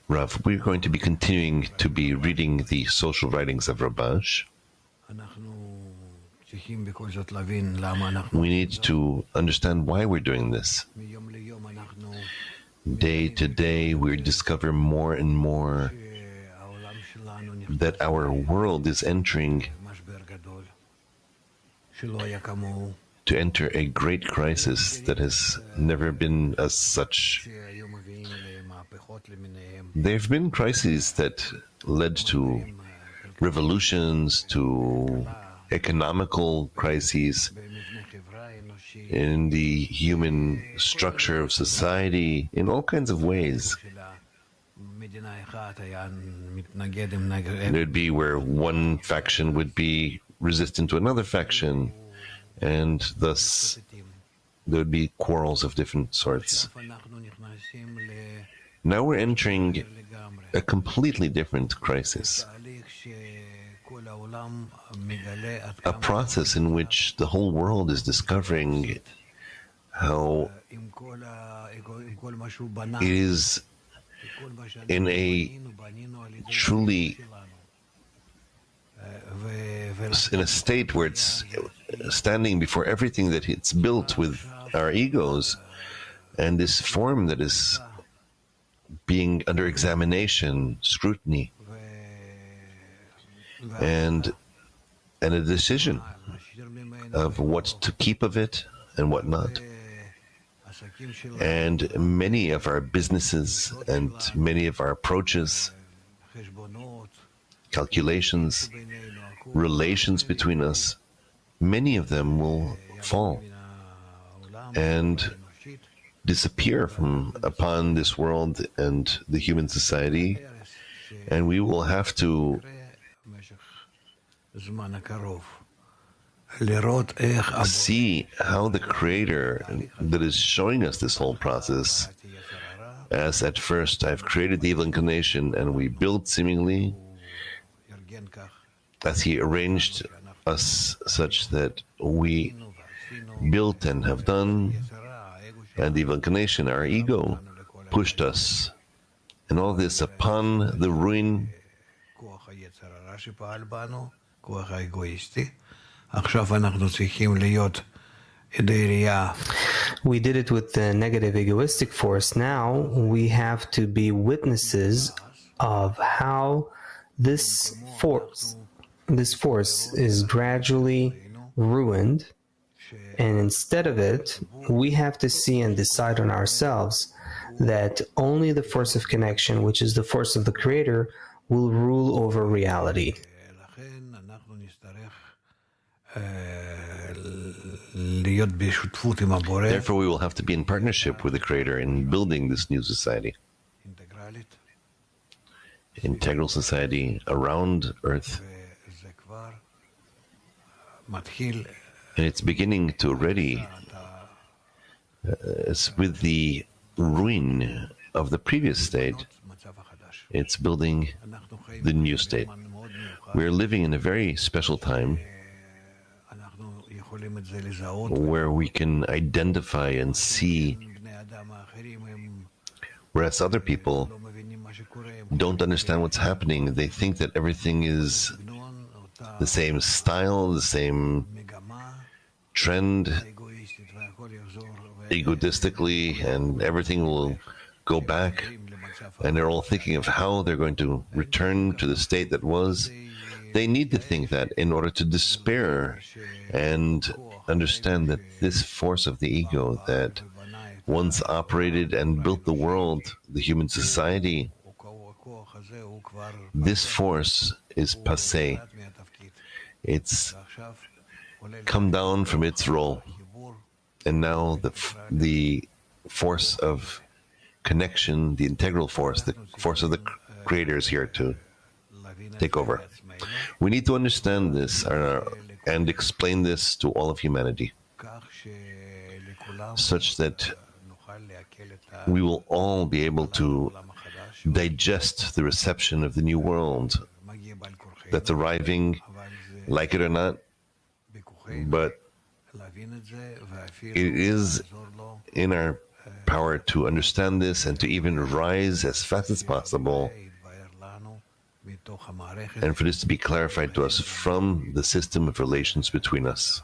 Rav, we're going to be continuing to be reading the social writings of Rabash. We need to understand why we're doing this. Day to day, we discover more and more that our world is entering to enter a great crisis that has never been as such. There have been crises that led to revolutions, to economical crises in the human structure of society, in all kinds of ways. There'd be where one faction would be resistant to another faction, and thus there would be quarrels of different sorts. Now we're entering a completely different crisis, a process in which the whole world is discovering how it is in a truly in a state where it's standing before everything that it's built with our egos, and this form that is being under examination, scrutiny, and a decision of what to keep of it and what not. And many of our businesses and many of our approaches, calculations, relations between us, many of them will fall and disappear from upon this world and the human society, and we will have to see how the Creator that is showing us this whole process, as at first I've created the evil inclination and we built seemingly, as He arranged us such that we built and have done, and the evil inclination, our ego, pushed us, and all this upon the ruin we did it with the negative egoistic force. Now we have to be witnesses of how this force is gradually ruined, and instead of it, we have to see and decide on ourselves that only the force of connection, which is the force of the Creator, will rule over reality. Therefore, we will have to be in partnership with the Creator in building this new society, integral society around Earth. And it's beginning to already, it's with the ruin of the previous state, it's building the new state. We're living in a very special time where we can identify and see, whereas other people don't understand what's happening. They think that everything is the same style, the same trend, egotistically, and everything will go back, and they're all thinking of how they're going to return to the state that was. They need to think that in order to despair and understand that this force of the ego that once operated and built the world, the human society, this force is passé. It's come down from its role, and now the force of connection, the integral force, the force of the Creator is here to take over. We need to understand this and explain this to all of humanity, such that we will all be able to digest the reception of the new world that's arriving, like it or not. But it is in our power to understand this and to even rise as fast as possible, and for this to be clarified to us from the system of relations between us.